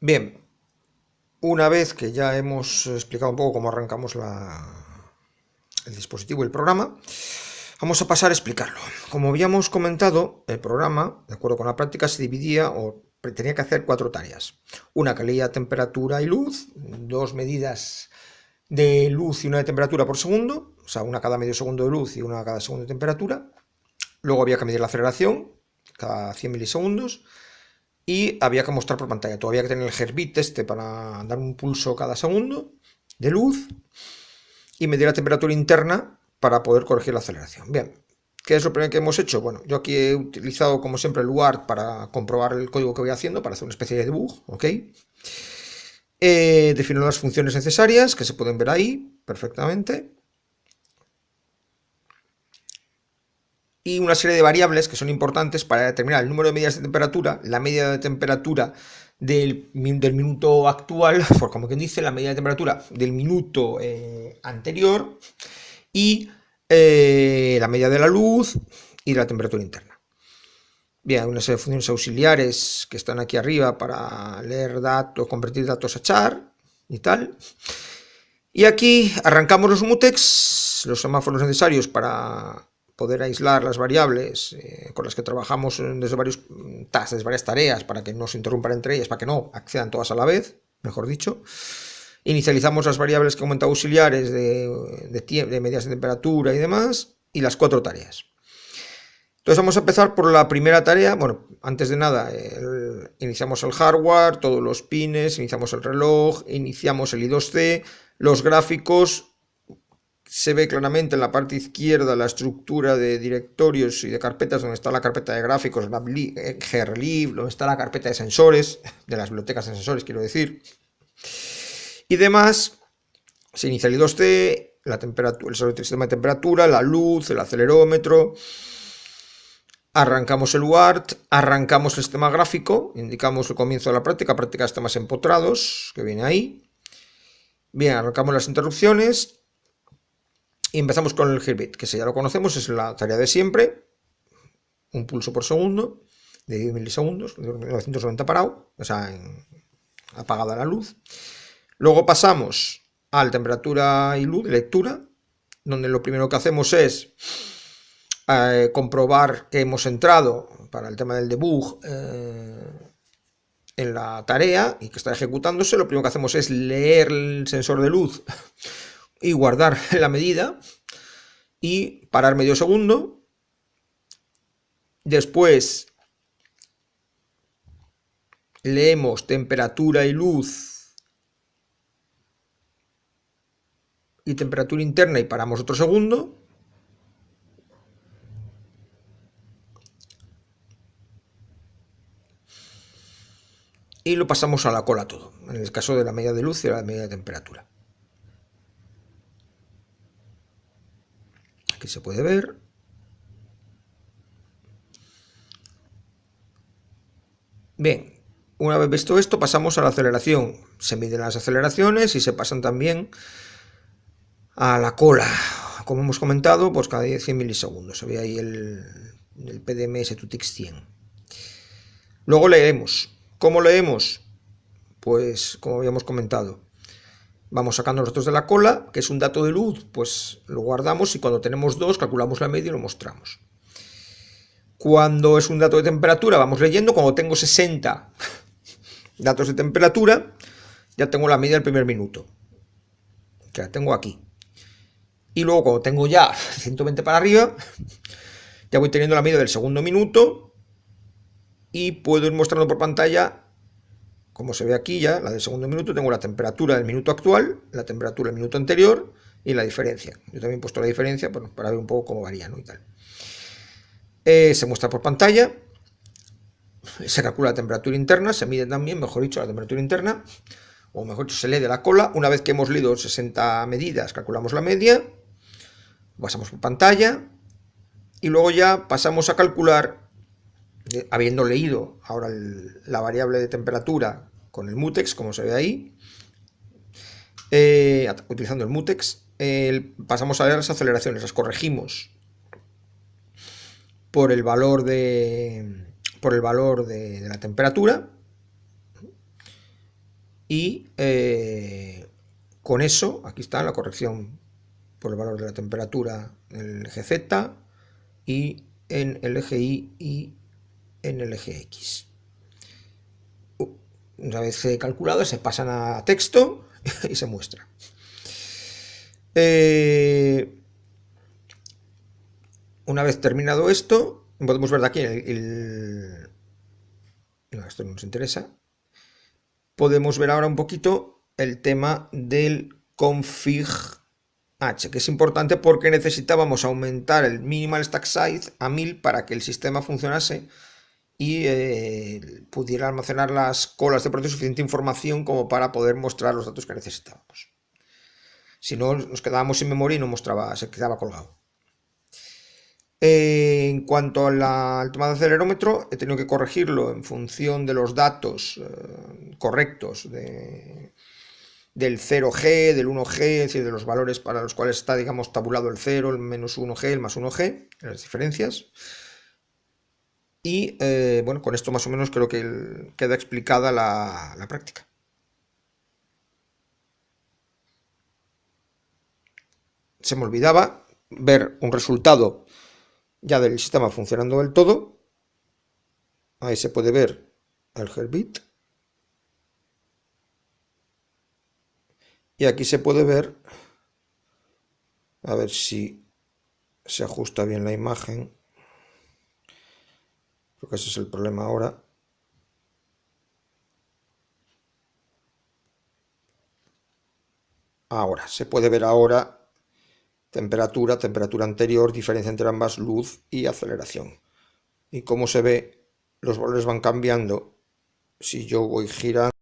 Bien, una vez que ya hemos explicado un poco cómo arrancamos el dispositivo y el programa, vamos a pasar a explicarlo. Como habíamos comentado, el programa, de acuerdo con la práctica, se dividía o tenía que hacer cuatro tareas. Una que leía temperatura y luz, dos medidas de luz y una de temperatura por segundo, o sea, una cada medio segundo de luz y una cada segundo de temperatura. Luego había que medir la aceleración cada 100 milisegundos y había que mostrar por pantalla. Todavía que tener el Herbit para dar un pulso cada segundo de luz y medir la temperatura interna para poder corregir la aceleración. Bien, ¿qué es lo primero que hemos hecho? Bueno, yo aquí he utilizado como siempre el UART para comprobar el código que voy haciendo, para hacer una especie de debug, ¿ok? Defino las funciones necesarias, que se pueden ver ahí perfectamente. Y una serie de variables que son importantes para determinar el número de medidas de temperatura, la media de temperatura del minuto actual, por como quien dice, la media de temperatura del minuto anterior y la media de la luz y de la temperatura interna. Bien, hay una serie de funciones auxiliares que están aquí arriba para leer datos, convertir datos a char y tal. Y aquí arrancamos los mutex, los semáforos necesarios para poder aislar las variables con las que trabajamos desde varios tasks, desde varias tareas, para que no se interrumpan entre ellas, para que no accedan todas a la vez, mejor dicho. Inicializamos las variables que he comentado auxiliares de medidas de temperatura y demás, y las cuatro tareas. Entonces vamos a empezar por la primera tarea. Bueno, antes de nada, iniciamos el hardware, todos los pines, iniciamos el reloj, iniciamos el I2C, los gráficos. Se ve claramente en la parte izquierda la estructura de directorios y de carpetas, donde está la carpeta de gráficos, grlib, donde está la carpeta de sensores, de las bibliotecas de sensores, quiero decir. Y demás, se inicia el I2C, la temperatura, el sistema de temperatura, la luz, el acelerómetro. Arrancamos el UART, arrancamos el sistema gráfico, indicamos el comienzo de la práctica de sistemas empotrados, que viene ahí. Bien, arrancamos las interrupciones y empezamos con el Herbit, que ya lo conocemos, es la tarea de siempre, un pulso por segundo, de 10 milisegundos, 990 parado, o sea, apagada la luz. Luego pasamos a la temperatura y luz, lectura, donde lo primero que hacemos es comprobar que hemos entrado para el tema del debug en la tarea y que está ejecutándose. Lo primero que hacemos es leer el sensor de luz y guardar la medida y parar medio segundo. Después leemos temperatura y luz y temperatura interna y paramos otro segundo. Y lo pasamos a la cola todo, en el caso de la media de luz y la media de temperatura. Aquí se puede ver. Bien, una vez visto esto, pasamos a la aceleración. Se miden las aceleraciones y se pasan también a la cola. Como hemos comentado, pues cada 100 milisegundos. Se ve ahí el PDMS TUTIX 100. Luego leemos. ¿Cómo leemos? Pues como habíamos comentado, vamos sacando los datos de la cola, que es un dato de luz, pues lo guardamos y cuando tenemos dos calculamos la media y lo mostramos. Cuando es un dato de temperatura vamos leyendo, cuando tengo 60 datos de temperatura ya tengo la media del primer minuto, que la tengo aquí. Y luego cuando tengo ya 120 para arriba ya voy teniendo la media del segundo minuto y puedo ir mostrando por pantalla, como se ve aquí ya, la del segundo minuto. Tengo la temperatura del minuto actual, la temperatura del minuto anterior y la diferencia. Yo también he puesto la diferencia bueno, para ver un poco cómo varía, ¿no? Y tal. Se muestra por pantalla, se calcula la temperatura interna, se mide también, mejor dicho, la temperatura interna, o mejor dicho, se lee de la cola. Una vez que hemos leído 60 medidas, calculamos la media, pasamos por pantalla y luego ya pasamos a calcular, habiendo leído ahora la variable de temperatura con el mutex, como se ve ahí, utilizando el mutex, pasamos a ver las aceleraciones, las corregimos por el valor de la temperatura y con eso, aquí está la corrección por el valor de la temperatura en el eje Z y en el eje Y y en el eje X. Una vez calculado, se pasan a texto y se muestra. Una vez terminado esto, podemos ver de aquí no, esto no nos interesa. Podemos ver ahora un poquito el tema del config H, que es importante porque necesitábamos aumentar el minimal stack size a 1000 para que el sistema funcionase y pudiera almacenar las colas de proceso suficiente información como para poder mostrar los datos que necesitábamos. Si no, nos quedábamos sin memoria y no mostraba, se quedaba colgado. En cuanto al tema de acelerómetro, he tenido que corregirlo en función de los datos correctos del 0G, del 1G, es decir, de los valores para los cuales está, digamos, tabulado el 0, el menos 1G, el más 1G, las diferencias. Y bueno, con esto más o menos creo que queda explicada la práctica. Se me olvidaba ver un resultado ya del sistema funcionando del todo. Ahí se puede ver el Herbit. Y aquí se puede ver, a ver si se ajusta bien la imagen. Creo que ese es el problema ahora. Ahora, se puede ver ahora temperatura, temperatura anterior, diferencia entre ambas, luz y aceleración. Y como se ve, los valores van cambiando si yo voy girando.